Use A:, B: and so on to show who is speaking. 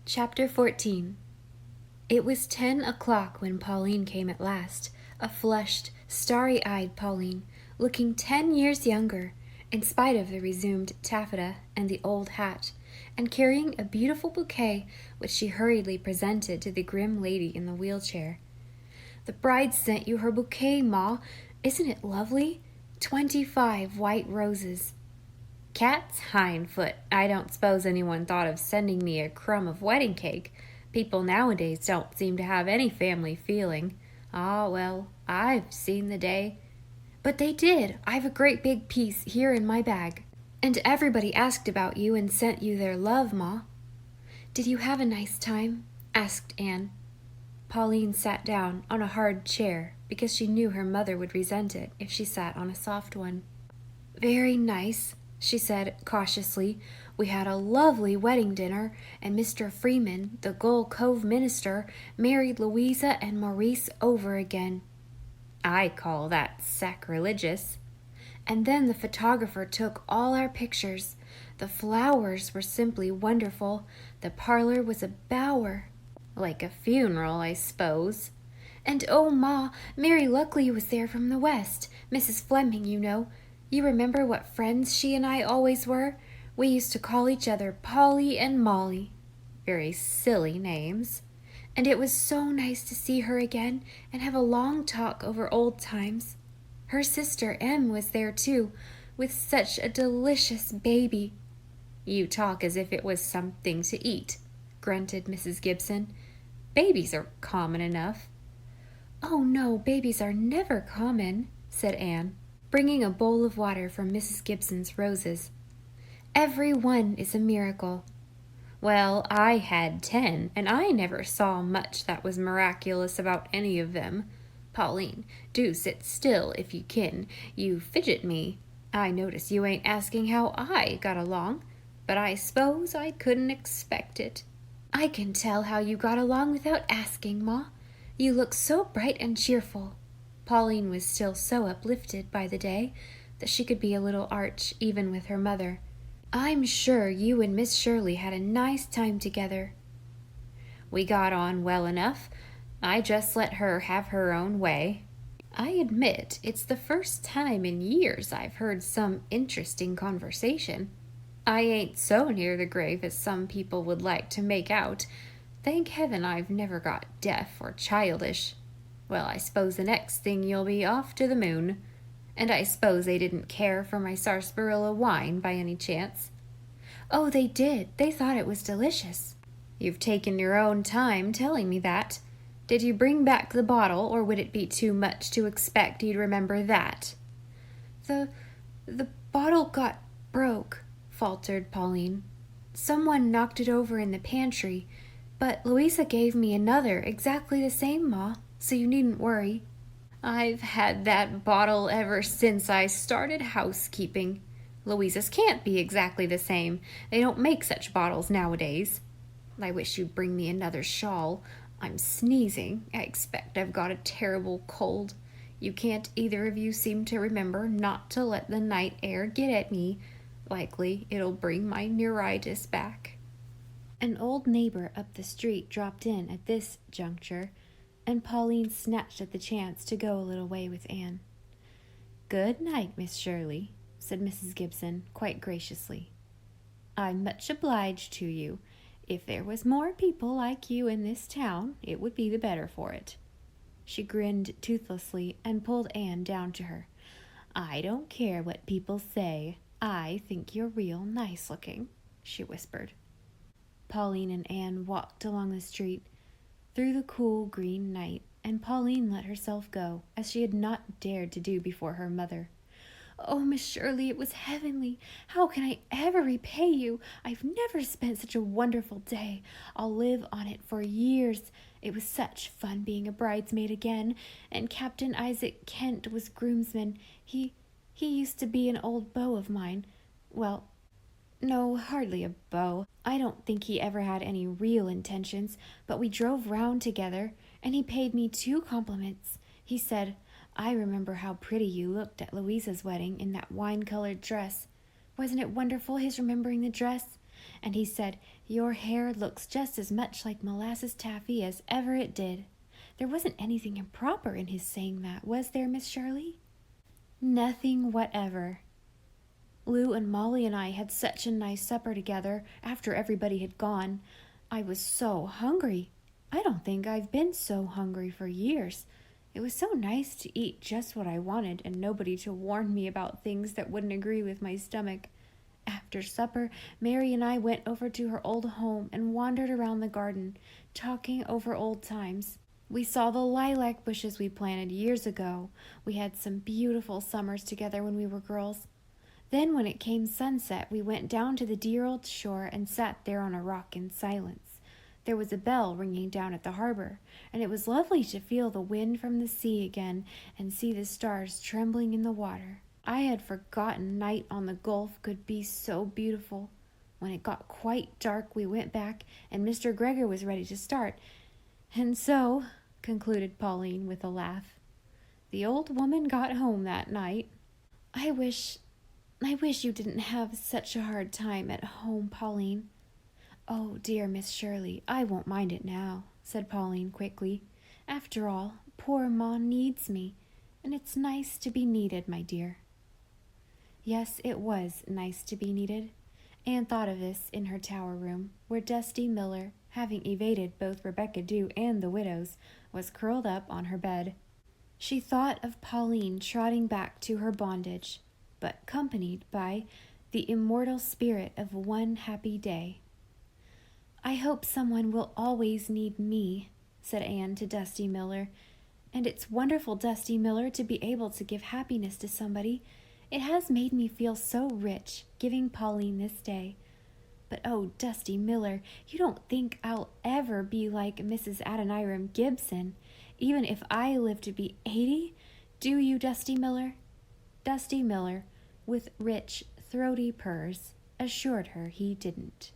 A: Chapter 14. It was 10 o'clock when Pauline came at last, a flushed, starry-eyed Pauline, looking 10 years younger, in spite of the resumed taffeta and the old hat, and carrying a beautiful bouquet which she hurriedly presented to the grim lady in the wheelchair. "The bride sent you her bouquet, Ma. Isn't it lovely? 25 white roses." "Cat's hind foot. I don't suppose anyone thought of sending me a crumb of wedding cake. People nowadays don't seem to have any family feeling. Ah, well, I've seen the day." "But they did. I've a great big piece here in my bag. And everybody asked about you and sent you their love, Ma." "Did you have a nice time?" asked Anne. Pauline sat down on a hard chair because she knew her mother would resent it if she sat on a soft one. "Very nice," she said cautiously. "We had a lovely wedding dinner, and Mr. Freeman, the Gull Cove minister, married Louisa and Maurice over again." "I call that sacrilegious." "And then the photographer took all our pictures. The flowers were simply wonderful. The parlor was a bower." "Like a funeral, I suppose." "And oh, Ma, Mary Luckley was there from the West. Mrs. Fleming, you know. You remember what friends she and I always were? We used to call each other Polly and Molly." "Very silly names." "And it was so nice to see her again and have a long talk over old times. Her sister Em was there too, with such a delicious baby." "You talk as if it was something to eat," grunted Mrs. Gibson. "Babies are common enough." "Oh no, babies are never common," said Anne, bringing a bowl of water from Mrs. Gibson's roses. "Every one is a miracle."
B: "Well, I had 10, and I never saw much that was miraculous about any of them. Pauline, do sit still if you kin. You fidget me. I notice you ain't asking how I got along, but I s'pose I couldn't expect it."
A: "I can tell how you got along without asking, Ma. You look so bright and cheerful." Pauline was still so uplifted by the day that she could be a little arch even with her mother. "I'm sure you and Miss Shirley had a nice time together."
B: "We got on well enough. I just let her have her own way. I admit it's the first time in years I've heard some interesting conversation. I ain't so near the grave as some people would like to make out. Thank heaven I've never got deaf or childish. Well, I suppose the next thing you'll be off to the moon. And I suppose they didn't care for my sarsaparilla wine by any chance."
A: "Oh, they did. They thought it was delicious."
B: "You've taken your own time telling me that. Did you bring back the bottle, or would it be too much to expect you'd remember that?"
A: The bottle got broke," faltered Pauline. "Someone knocked it over in the pantry, but Louisa gave me another exactly the same, Ma, so you needn't worry."
B: "I've had that bottle ever since I started housekeeping. Louisa's can't be exactly the same. They don't make such bottles nowadays. I wish you'd bring me another shawl. I'm sneezing. I expect I've got a terrible cold. You can't either of you seem to remember not to let the night air get at me. Likely it'll bring my neuritis back."
A: An old neighbor up the street dropped in at this juncture, and Pauline snatched at the chance to go a little way with Anne. "Good night, Miss Shirley," said Mrs. Gibson, quite graciously. "I'm much obliged to you. If there was more people like you in this town, it would be the better for it." She grinned toothlessly and pulled Anne down to her. "I don't care what people say. I think you're real nice looking," she whispered. Pauline and Anne walked along the street through the cool green night, and Pauline let herself go, as she had not dared to do before her mother. "Oh, Miss Shirley, it was heavenly. How can I ever repay you? I've never spent such a wonderful day. I'll live on it for years. It was such fun being a bridesmaid again, and Captain Isaac Kent was groomsman. He used to be an old beau of mine. Well, no, hardly a beau. I don't think he ever had any real intentions, but we drove round together, and he paid me 2 compliments. He said, 'I remember how pretty you looked at Louisa's wedding in that wine-colored dress.' Wasn't it wonderful, his remembering the dress? and he said, "Your hair looks just as much like molasses taffy as ever it did." There wasn't anything improper in his saying that, was there, Miss Shirley? Nothing whatever. Lou and Molly and I had such a nice supper together after everybody had gone. I was so hungry. I don't think I've been so hungry for years. It was so nice to eat just what I wanted and nobody to warn me about things that wouldn't agree with my stomach. After supper, Mary and I went over to her old home and wandered around the garden, talking over old times. We saw the lilac bushes we planted years ago. We had some beautiful summers together when we were girls. Then, when it came sunset, we went down to the dear old shore and sat there on a rock in silence. There was a bell ringing down at the harbor, and it was lovely to feel the wind from the sea again and see the stars trembling in the water. I had forgotten night on the Gulf could be so beautiful. When it got quite dark, we went back, and Mr. Gregor was ready to start. And so, concluded Pauline with a laugh, the old woman got home that night. I wish you didn't have such a hard time at home, Pauline. Oh, dear Miss Shirley, I won't mind it now, said Pauline quickly. After all, poor Ma needs me, and it's nice to be needed, my dear. Yes, it was nice to be needed. Anne thought of this in her tower room, where Dusty Miller, having evaded both Rebecca Dew and the widows, was curled up on her bed. She thought of Pauline trotting back to her bondage, but accompanied by the immortal spirit of one happy day. I hope someone will always need me, said Anne to Dusty Miller. And it's wonderful, Dusty Miller, to be able to give happiness to somebody. It has made me feel so rich, giving Pauline this day. But oh, Dusty Miller, you don't think I'll ever be like Mrs. Adoniram Gibson, even if I live to be 80? Do you, Dusty Miller? Dusty Miller, with rich, throaty purrs, assured her he didn't.